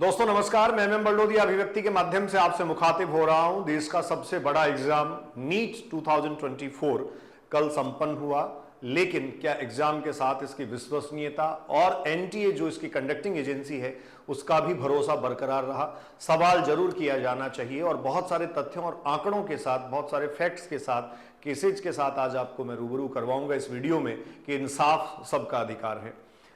दोस्तों नमस्कार, मैं एम बड़ोदिया अभिव्यक्ति के माध्यम से आपसे मुखातिब हो रहा हूं। देश का सबसे बड़ा एग्जाम नीट 2024 कल संपन्न हुआ, लेकिन क्या एग्जाम के साथ इसकी विश्वसनीयता और एनटीए जो इसकी कंडक्टिंग एजेंसी है उसका भी भरोसा बरकरार रहा? सवाल जरूर किया जाना चाहिए और बहुत सारे तथ्यों और आंकड़ों के साथ, बहुत सारे फैक्ट्स के साथ, केसेज के साथ आज आपको मैं रूबरू करवाऊंगा इस वीडियो में कि इंसाफ सबका अधिकार है।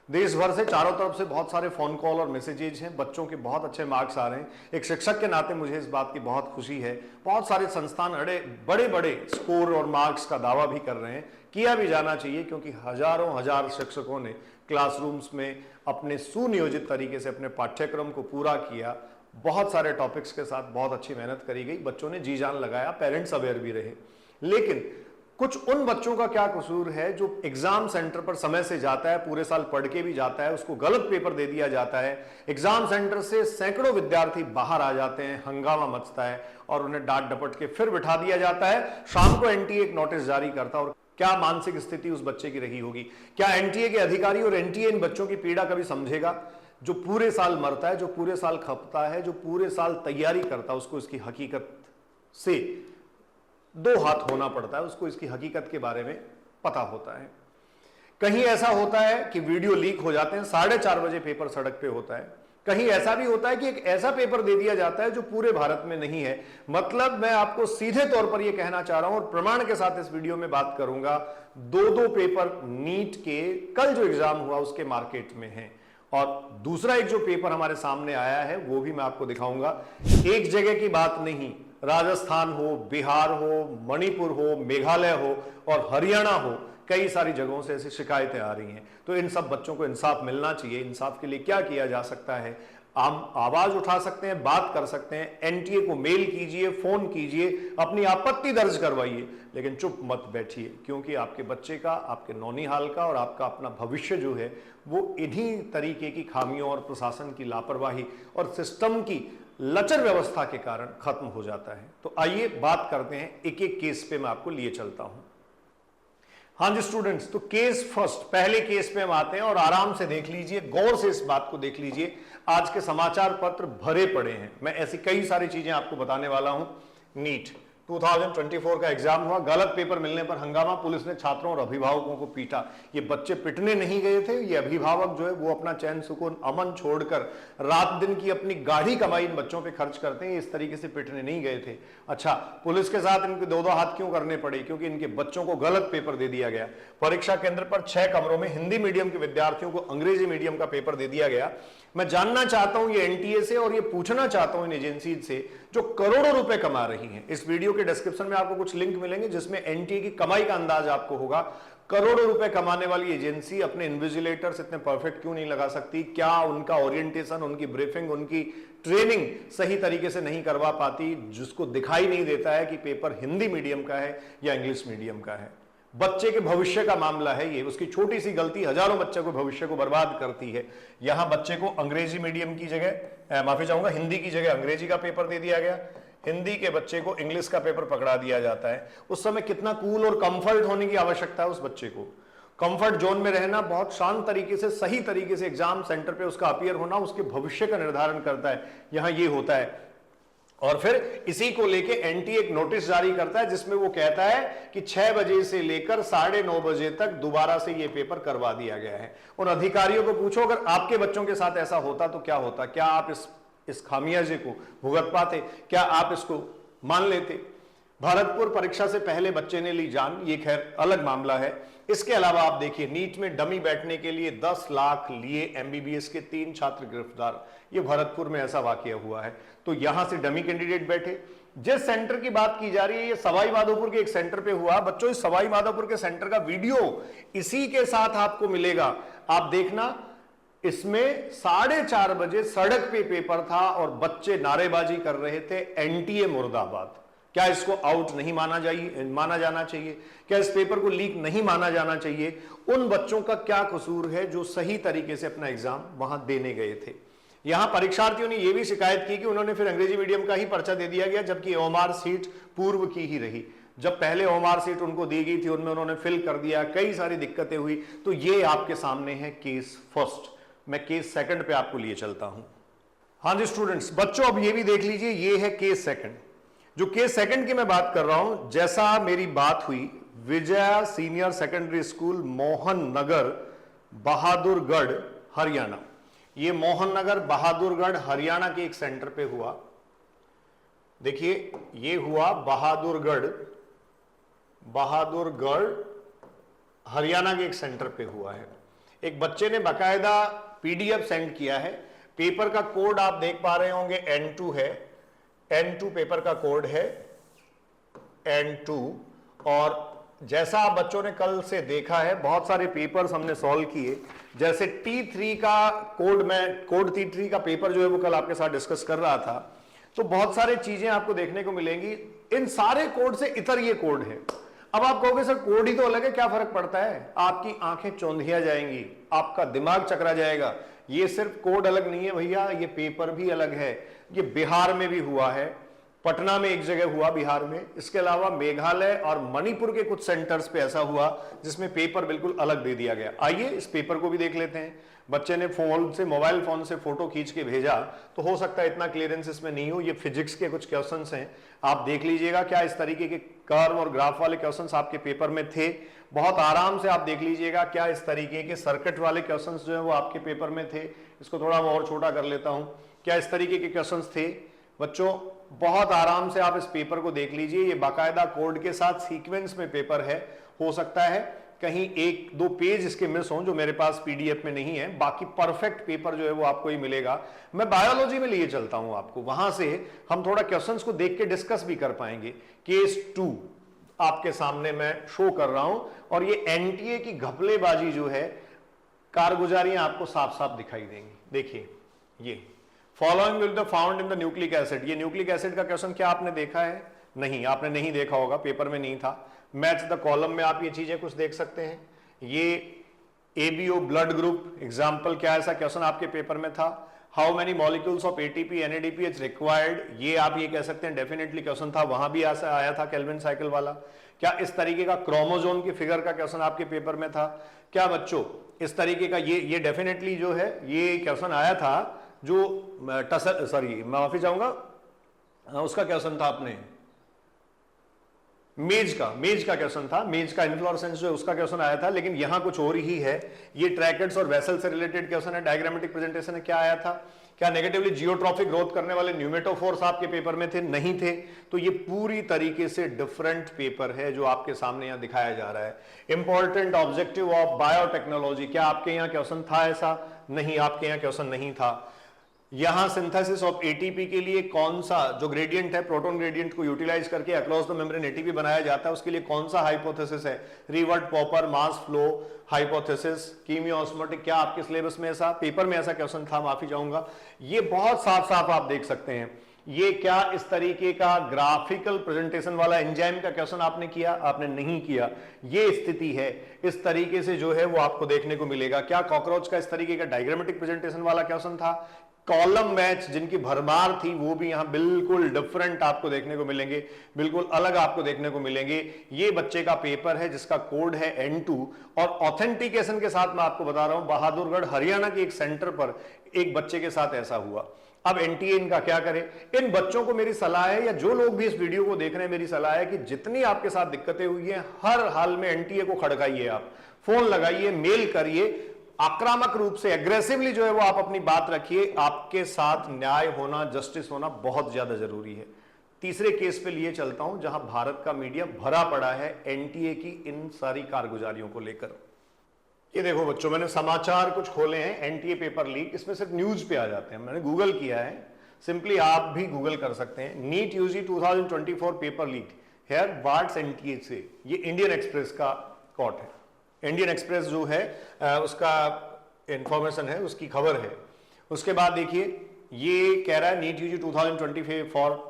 देश भर से चारों तरफ से बहुत सारे फोन कॉल और मैसेजेज हैं, बच्चों के बहुत अच्छे मार्क्स आ रहे हैं। एक शिक्षक के नाते मुझे इस बात की बहुत खुशी है। बहुत सारे संस्थान बड़े बड़े स्कोर और मार्क्स का दावा भी कर रहे हैं। किया भी जाना चाहिए क्योंकि हजारों हजार शिक्षकों ने क्लासरूम्स में अपने सुनियोजित तरीके से अपने पाठ्यक्रम को पूरा किया। बहुत सारे टॉपिक्स के साथ बहुत अच्छी मेहनत करी गई, बच्चों ने जी जान लगाया, पेरेंट्स अवेयर भी रहे। लेकिन कुछ उन बच्चों का क्या कसूर है जो एग्जाम सेंटर पर समय से जाता है, पूरे साल पढ़ के भी जाता है, उसको गलत पेपर दे दिया जाता है। एग्जाम सेंटर से सैकड़ों विद्यार्थी बाहर आ जाते हैं, हंगामा मचता है और उन्हें डांट डपट के फिर बिठा दिया जाता है। शाम को एनटीए एक नोटिस जारी करता है और क्या मानसिक स्थिति उस बच्चे की रही होगी? क्या एनटीए के अधिकारी और एनटीए इन बच्चों की पीड़ा कभी समझेगा? जो पूरे साल मरता है, जो पूरे साल खपता है, जो पूरे साल तैयारी करता है, उसको इसकी हकीकत से दो हाथ होना पड़ता है, उसको इसकी हकीकत के बारे में पता होता है। कहीं ऐसा होता है कि वीडियो लीक हो जाते हैं, 4:30 बजे पेपर सड़क पे होता है। कहीं ऐसा भी होता है कि एक ऐसा पेपर दे दिया जाता है जो पूरे भारत में नहीं है। मतलब मैं आपको सीधे तौर पर यह कहना चाह रहा हूं और प्रमाण के साथ इस वीडियो में बात करूंगा, दो पेपर नीट के कल जो एग्जाम हुआ उसके मार्केट में है और दूसरा एक जो पेपर हमारे सामने आया है वो भी मैं आपको दिखाऊंगा। एक जगह की बात नहीं, राजस्थान हो, बिहार हो, मणिपुर हो, मेघालय हो और हरियाणा हो, कई सारी जगहों से ऐसी शिकायतें आ रही हैं। तो इन सब बच्चों को इंसाफ मिलना चाहिए। इंसाफ के लिए क्या किया जा सकता है? आप आवाज उठा सकते हैं, बात कर सकते हैं, एनटीए को मेल कीजिए, फोन कीजिए, अपनी आपत्ति दर्ज करवाइए, लेकिन चुप मत बैठिए, क्योंकि आपके बच्चे का, आपके नौनिहाल का और आपका अपना भविष्य जो है वो इन्हीं तरीके की खामियों और प्रशासन की लापरवाही और सिस्टम की लचर व्यवस्था के कारण खत्म हो जाता है। तो आइए बात करते हैं, एक एक केस पे मैं आपको लिए चलता हूं। हाँ जी स्टूडेंट्स, तो केस फर्स्ट, पहले केस पे हम आते हैं और आराम से देख लीजिए, गौर से इस बात को देख लीजिए। आज के समाचार पत्र भरे पड़े हैं, मैं ऐसी कई सारी चीजें आपको बताने वाला हूं। नीट 2024 का एग्जाम हुआ, गलत पेपर मिलने पर हंगामा, पुलिस ने छात्रों और अभिभावकों को पीटा। ये बच्चे पिटने नहीं गए थे, ये अभिभावक जो है वो अपना चैन सुकून अमन छोड़कर रात दिन की अपनी गाढ़ी कमाई इन बच्चों पे खर्च करते हैं, इस तरीके से पिटने नहीं गए थे। अच्छा, पुलिस के साथ इनके दो हाथ क्यों करने पड़े? क्योंकि इनके बच्चों को गलत पेपर दे दिया गया। परीक्षा केंद्र पर 6 कमरों में हिंदी मीडियम के विद्यार्थियों को अंग्रेजी मीडियम का पेपर दे दिया गया। मैं जानना चाहता हूं ये एनटीए से और ये पूछना चाहता हूं इन एजेंसी से जो करोड़ों रुपए कमा रही हैं। इस वीडियो के डिस्क्रिप्शन में आपको कुछ लिंक मिलेंगे जिसमें एनटीए की कमाई का अंदाज आपको होगा। करोड़ों रुपए कमाने वाली एजेंसी अपने इन्विजिलेटर्स इतने परफेक्ट क्यों नहीं लगा सकती? क्या उनका ओरिएंटेशन, उनकी ब्रीफिंग, उनकी ट्रेनिंग सही तरीके से नहीं करवा पाती, जिसको दिखाई नहीं देता है कि पेपर हिंदी मीडियम का है या इंग्लिश मीडियम का है? बच्चे के भविष्य का मामला है ये, उसकी छोटी सी गलती हजारों बच्चे को भविष्य को बर्बाद करती है। यहां बच्चे को अंग्रेजी मीडियम की जगह, माफी चाहूंगा, हिंदी की जगह अंग्रेजी का पेपर दे दिया गया। हिंदी के बच्चे को इंग्लिश का पेपर पकड़ा दिया जाता है। उस समय कितना कूल और कंफर्ट होने की आवश्यकता है उस बच्चे को? कंफर्ट जोन में रहना, बहुत शांत तरीके से, सही तरीके से एग्जाम सेंटर पे उसका अपीयर होना उसके भविष्य का निर्धारण करता है। यहां ये होता है और फिर इसी को लेके एनटीए एक नोटिस जारी करता है जिसमें वो कहता है कि 6 बजे से लेकर 9:30 बजे तक दोबारा से ये पेपर करवा दिया गया है। उन अधिकारियों को पूछो अगर आपके बच्चों के साथ ऐसा होता तो क्या होता? क्या आप इस खामियाजे को भुगत पाते? क्या आप इसको मान लेते? भरतपुर परीक्षा से पहले बच्चे ने ली जान, ये खैर अलग मामला है। इसके अलावा आप देखिए, नीट में डमी बैठने के लिए 10 लाख लिए एमबीबीएस के 3 छात्र गिरफ्तार। ये भरतपुर में ऐसा वाकया हुआ है। तो यहां से डमी कैंडिडेट बैठे। जिस सेंटर की बात की जा रही है, ये सवाई माधोपुर के एक सेंटर पे हुआ। बच्चों, इस सवाई माधोपुर के सेंटर का वीडियो इसी के साथ आपको मिलेगा, आप देखना। इसमें 4:30 बजे सड़क पे पेपर था और बच्चे नारेबाजी कर रहे थे, एनटीए मुर्दाबाद। क्या इसको आउट नहीं माना जाना चाहिए? क्या इस पेपर को लीक नहीं माना जाना चाहिए? उन बच्चों का क्या कसूर है जो सही तरीके से अपना एग्जाम वहां देने गए थे? यहां परीक्षार्थियों ने यह भी शिकायत की कि उन्होंने फिर अंग्रेजी मीडियम का ही पर्चा दे दिया गया, जबकि ओएमआर सीट पूर्व की ही रही। जब पहले ओएमआर सीट उनको दी गई थी उनमें उन्होंने फिल कर दिया, कई सारी दिक्कतें हुई। तो ये आपके सामने है केस फर्स्ट। मैं केस सेकंड पे आपको लिए चलता हूं। हाँ जी स्टूडेंट्स, बच्चों अब ये भी देख लीजिए, ये है केस सेकंड। जो केस सेकंड की मैं बात कर रहा हूं, जैसा मेरी बात हुई Vijaya senior secondary school Mohan Nagar Bahadurgarh Haryana, ये मोहन नगर बहादुरगढ़ हरियाणा के एक सेंटर पे हुआ। देखिए ये हुआ बहादुरगढ़ हरियाणा के एक सेंटर पे हुआ है। एक बच्चे ने बाकायदा पीडीएफ सेंड किया है। पेपर का कोड आप देख पा रहे होंगे N2 है, N2 पेपर का कोड है N2। और जैसा आप बच्चों ने कल से देखा है, बहुत सारे पेपर्स हमने सॉल्व किए। जैसे T3 का कोड T3 का पेपर जो है वो कल आपके साथ डिस्कस कर रहा था, तो बहुत सारी चीजें आपको देखने को मिलेंगी। इन सारे कोड से इतर ये कोड है। अब आप कहोगे सर कोड ही तो अलग है, क्या फर्क पड़ता है? आपकी आंखें चौंधिया जाएंगी, आपका दिमाग चकरा जाएगा। ये सिर्फ कोड अलग नहीं है भैया, ये पेपर भी अलग है। ये बिहार में भी हुआ है, पटना में एक जगह हुआ बिहार में, इसके अलावा मेघालय और मणिपुर के कुछ सेंटर्स पे ऐसा हुआ जिसमें पेपर बिल्कुल अलग दे दिया गया। आइए इस पेपर को भी देख लेते हैं। बच्चे ने मोबाइल फोन से फोटो खींच के भेजा, तो हो सकता है इतना क्लियरेंस इसमें नहीं हो। ये फिजिक्स के कुछ क्वेश्चंस हैं, आप देख लीजिएगा क्या इस तरीके के कर्व और ग्राफ वाले क्वेश्चंस आपके पेपर में थे। बहुत आराम से आप देख लीजिएगा क्या इस तरीके के सर्किट वाले क्वेश्चंस जो है वो आपके पेपर में थे। इसको थोड़ा मैं और छोटा कर लेता हूं, क्या इस तरीके के क्वेश्चंस थे बच्चों? बहुत आराम से आप इस पेपर को देख लीजिए। ये बाकायदा कोड के साथ सीक्वेंस में पेपर है। हो सकता है कहीं एक दो पेज इसके मिस हों जो मेरे पास पीडीएफ में नहीं है, बाकी परफेक्ट पेपर जो है वो आपको ही मिलेगा। मैं बायोलॉजी में लिए चलता हूं आपको, वहां से हम थोड़ा क्वेश्चंस को देख के डिस्कस भी कर पाएंगे। केस 2 आपके सामने मैं शो कर रहा हूं, और ये एनटीए की घपलेबाजी जो है, कारगुजारियां आपको साफ साफ दिखाई देंगी। देखिए ये following will be found in the nucleic acid. ये न्यूक्लिक एसिड का क्वेश्चन क्या आपने देखा है? नहीं, आपने नहीं देखा होगा, पेपर में नहीं था। मैच द कॉलम में आप ये चीजें कुछ देख सकते हैं। ये एबीओ ब्लड ग्रुप एग्जाम्पल, क्या ऐसा क्वेश्चन आपके पेपर में था? How many molecules of ATP NADP is required, ये आप ये कह सकते हैं डेफिनेटली क्वेश्चन था, वहां भी ऐसा आया था केल्विन साइकिल वाला। क्या इस तरीके का क्रोमोजोम की फिगर का क्वेश्चन आपके पेपर में था? क्या बच्चों इस तरीके का ये डेफिनेटली जो है ये क्वेश्चन आया था, जो माफी चाहूंगा, उसका क्वेश्चन था अपने मेज का क्वेश्चन था। मेज का इन्फ्लोरेसेंस जो है उसका क्वेश्चन आया था, लेकिन यहां कुछ और ही है। ये ट्रैकेट्स और वेसल से रिलेटेड क्वेश्चन है। डायग्रामेटिक प्रेजेंटेशन है, क्या आया था? क्या नेगेटिवली जियोट्रॉफिक ग्रोथ करने वाले न्यूमेटोफोर्स आपके पेपर में थे? नहीं थे। तो ये पूरी तरीके से डिफरेंट पेपर है जो आपके सामने यहां दिखाया जा रहा है। इंपॉर्टेंट ऑब्जेक्टिव ऑफ बायोटेक्नोलॉजी, क्या आपके यहां क्वेश्चन था ऐसा? नहीं, आपके यहां क्वेश्चन नहीं था। यहां सिंथेसिस ऑफ एटीपी के लिए कौन सा जो ग्रेडियंट है, प्रोटॉन ग्रेडियंट को यूटिलाइज करके अक्रॉस द मेम्ब्रेन एटीपी बनाया जाता है, उसके लिए कौन सा हाइपोथेसिस है? रिवर्ट पॉपर मास फ्लो हाइपोथेसिस, कीमियोस्मोटिक, क्या आपके सिलेबस में ऐसा, पेपर में ऐसा क्वेश्चन था? माफी चाहूंगा। ये बहुत साफ साफ आप देख सकते हैं। ये क्या इस तरीके का ग्राफिकल प्रेजेंटेशन वाला एंजाइम का क्वेश्चन आपने किया? आपने नहीं किया। ये स्थिति है, इस तरीके से जो है वो आपको देखने को मिलेगा। क्या कॉकरोच का इस तरीके का डायग्रामेटिक प्रेजेंटेशन वाला क्वेश्चन था? कॉलम मैच जिनकी भरमार थी वो भी यहां बिल्कुल डिफरेंट आपको देखने को मिलेंगे, बिल्कुल अलग आपको देखने को मिलेंगे। ये बच्चे का पेपर है जिसका कोड है N2, और ऑथेंटिकेशन के साथ मैं आपको बता रहा हूं बहादुरगढ़ हरियाणा के एक सेंटर पर एक बच्चे के साथ ऐसा हुआ। अब एनटीए इनका क्या करे? इन बच्चों को मेरी सलाह है, या जो लोग भी इस वीडियो को देख रहे हैं, मेरी सलाह है कि जितनी आपके साथ दिक्कतें हुई हैं, हर हाल में एनटीए को खड़काइए, आप फोन लगाइए, मेल करिए, आक्रामक रूप से एग्रेसिवली जो है वो आप अपनी बात रखिए। आपके साथ न्याय होना, जस्टिस होना बहुत ज्यादा जरूरी है। तीसरे केस पे लिए चलता हूं जहां भारत का मीडिया भरा पड़ा है एनटीए की इन सारी कारगुजारियों को लेकर। ये देखो बच्चों, मैंने समाचार कुछ खोले हैं, एनटीए पेपर लीक, इसमें सिर्फ न्यूज पे आ जाते हैं। मैंने गूगल किया है, सिंपली आप भी गूगल कर सकते हैं। NEET UG 2024 paper leak here what's NTA से, ये इंडियन एक्सप्रेस का कॉट है। इंडियन एक्सप्रेस जो है उसका इंफॉर्मेशन है, उसकी खबर है। उसके बाद देखिए ये कह रहा है NEET UG 2024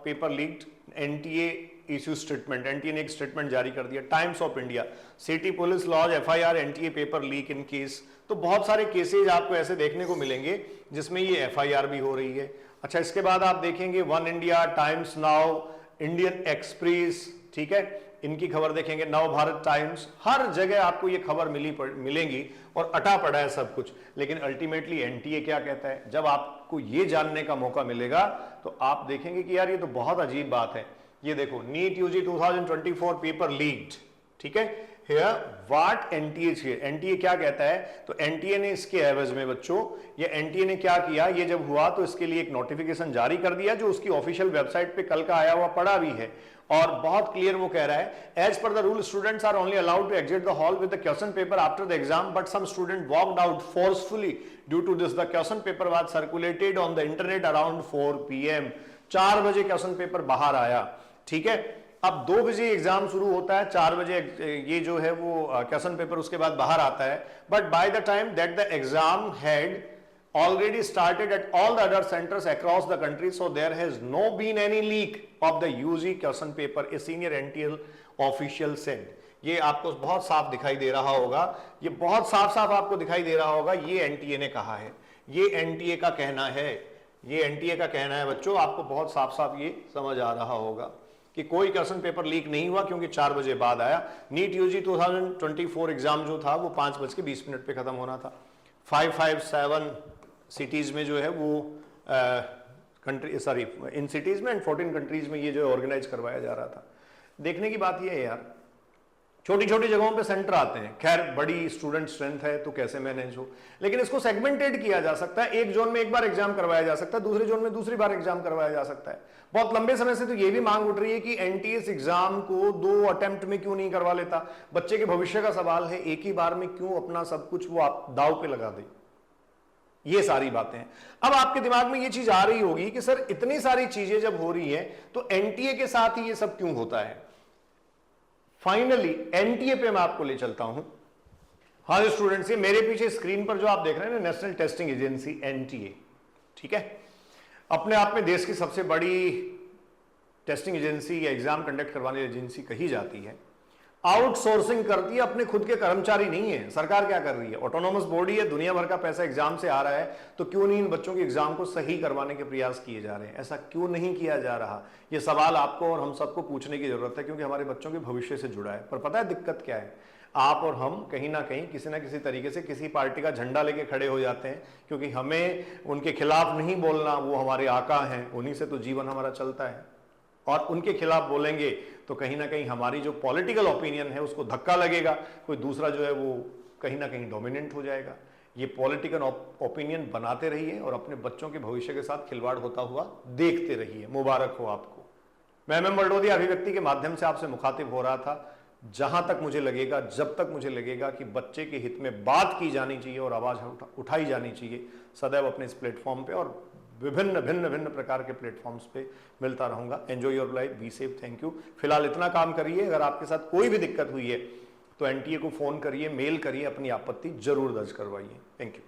paper leaked, NTA issue statement, NTA ने एक स्टेटमेंट जारी कर दिया। Times of India, city police lodge FIR NTA paper leak in case. तो बहुत सारे केसेज आपको ऐसे देखने को मिलेंगे जिसमें ये एफआईआर भी हो रही है। अच्छा, इसके बाद आप देखेंगे one India, times now, Indian express, ठीक है, इनकी खबर देखेंगे, नव भारत टाइम्स, हर जगह आपको ये खबर मिलेंगी और अटा पड़ा है सब कुछ। लेकिन अल्टीमेटली एनटीए क्या कहता है? जब आप आपको ये जानने का मौका मिलेगा तो आप देखेंगे कि यार ये तो बहुत अजीब बात है। ये देखो, नीट यूजी 2024 पेपर लीक्ड, ठीक है। हियर व्हाट एनटीए चाहिए, एनटीए क्या कहता है, तो एनटीए ने इसके एवज में बच्चों, ये एनटीए ने क्या किया, ये जब हुआ तो इसके लिए एक नोटिफिकेशन जारी कर दिया जो उसकी ऑफिशियल वेबसाइट पे कल का आया हुआ पड़ा भी है, और बहुत क्लियर वो कह रहा है, as per the rule students are only allowed to exit the hall with the question paper after the exam, but some student walked out forcefully due to this. The question paper was circulated on the internet around 4 PM। 4 बजे question paper बाहर आया, ठीक है। अब 2 बजे exam शुरू होता है, 4 बजे ये जो है वो क्वेश्चन पेपर उसके बाद बाहर आता है, but by the time that the exam had already started at all the other centers across the country, so there has no been any leak of the UG question paper, a senior NTL official said। ये आपको बहुत साफ दिखाई दे रहा होगा, ये बहुत साफ साफ आपको दिखाई दे रहा होगा, ये एनटीए ने कहा है, ये एनटीए का कहना है, ये एनटीए का कहना है बच्चों, आपको बहुत साफ साफ ये समझ आ रहा होगा कि कोई क्वेश्चन पेपर लीक नहीं हुआ क्योंकि 4 बजे बाद आया। नीट यूजी 2024 एग्जाम जो था वो 5:20 पे खत्म होना था। 557 सिटीज में जो है वो कंट्री, सॉरी इन सिटीज में एंड 14 कंट्रीज में ये जो ऑर्गेनाइज करवाया जा रहा था। देखने की बात ये है यार, छोटी छोटी जगहों पे सेंटर आते हैं, खैर बड़ी स्टूडेंट स्ट्रेंथ है तो कैसे मैनेज हो, लेकिन इसको सेगमेंटेड किया जा सकता है। एक जोन में एक बार एग्जाम करवाया जा सकता है, दूसरे जोन में दूसरी बार एग्जाम करवाया जा सकता है। बहुत लंबे समय से तो ये भी मांग उठ रही है कि एनटीएस एग्जाम को 2 अटेम्प्ट में क्यों नहीं करवा लेता, बच्चे के भविष्य का सवाल है, एक ही बार में क्यों अपना सब कुछ वो आप दाव पे लगा दे। ये सारी बातें हैं। अब आपके दिमाग में ये चीज आ रही होगी कि सर इतनी सारी चीजें जब हो रही हैं तो एनटीए के साथ ही ये सब क्यों होता है। फाइनली एनटीए पे मैं आपको ले चलता हूं। हाँ स्टूडेंट्स, ये मेरे पीछे स्क्रीन पर जो आप देख रहे हैं ना, नेशनल टेस्टिंग एजेंसी एनटीए, ठीक है, अपने आप में देश की सबसे बड़ी टेस्टिंग एजेंसी या एग्जाम कंडक्ट करवाने एजेंसी कही जाती है। आउटसोर्सिंग करती है, अपने खुद के कर्मचारी नहीं है। सरकार क्या कर रही है, ऑटोनोमस बॉडी है, दुनिया भर का पैसा एग्जाम से आ रहा है, तो क्यों नहीं इन बच्चों के एग्जाम को सही करवाने के प्रयास किए जा रहे हैं, ऐसा क्यों नहीं किया जा रहा। ये सवाल आपको और हम सबको पूछने की जरूरत है, क्योंकि हमारे बच्चों के भविष्य से जुड़ा है। पर पता है दिक्कत क्या है, आप और हम कहीं ना कहीं किसी ना किसी तरीके से किसी पार्टी का झंडा लेके खड़े हो जाते हैं, क्योंकि हमें उनके खिलाफ नहीं बोलना, वो हमारे आका हैं, उन्हीं से तो जीवन हमारा चलता है, और उनके खिलाफ बोलेंगे तो कहीं ना कहीं हमारी जो पॉलिटिकल ओपिनियन है उसको धक्का लगेगा, कोई दूसरा जो है वो कहीं ना कहीं डोमिनेंट हो जाएगा। ये पॉलिटिकल ओपिनियन बनाते रहिए और अपने बच्चों के भविष्य के साथ खिलवाड़ होता हुआ देखते रहिए। मुबारक हो आपको। मैं एमएम बलडोदिया अभिव्यक्ति के माध्यम से आपसे मुखातिब हो रहा था। जहां तक मुझे लगेगा, जब तक मुझे लगेगा कि बच्चे के हित में बात की जानी चाहिए और आवाज उठाई जानी चाहिए, सदैव अपने इस प्लेटफॉर्म पे और विभिन्न भिन्न भिन्न प्रकार के प्लेटफॉर्म्स पे मिलता रहूंगा। Enjoy your life, be safe, thank you. फिलहाल इतना काम करिए, अगर आपके साथ कोई भी दिक्कत हुई है तो एनटीए को फोन करिए, मेल करिए, अपनी आपत्ति जरूर दर्ज करवाइए। Thank you.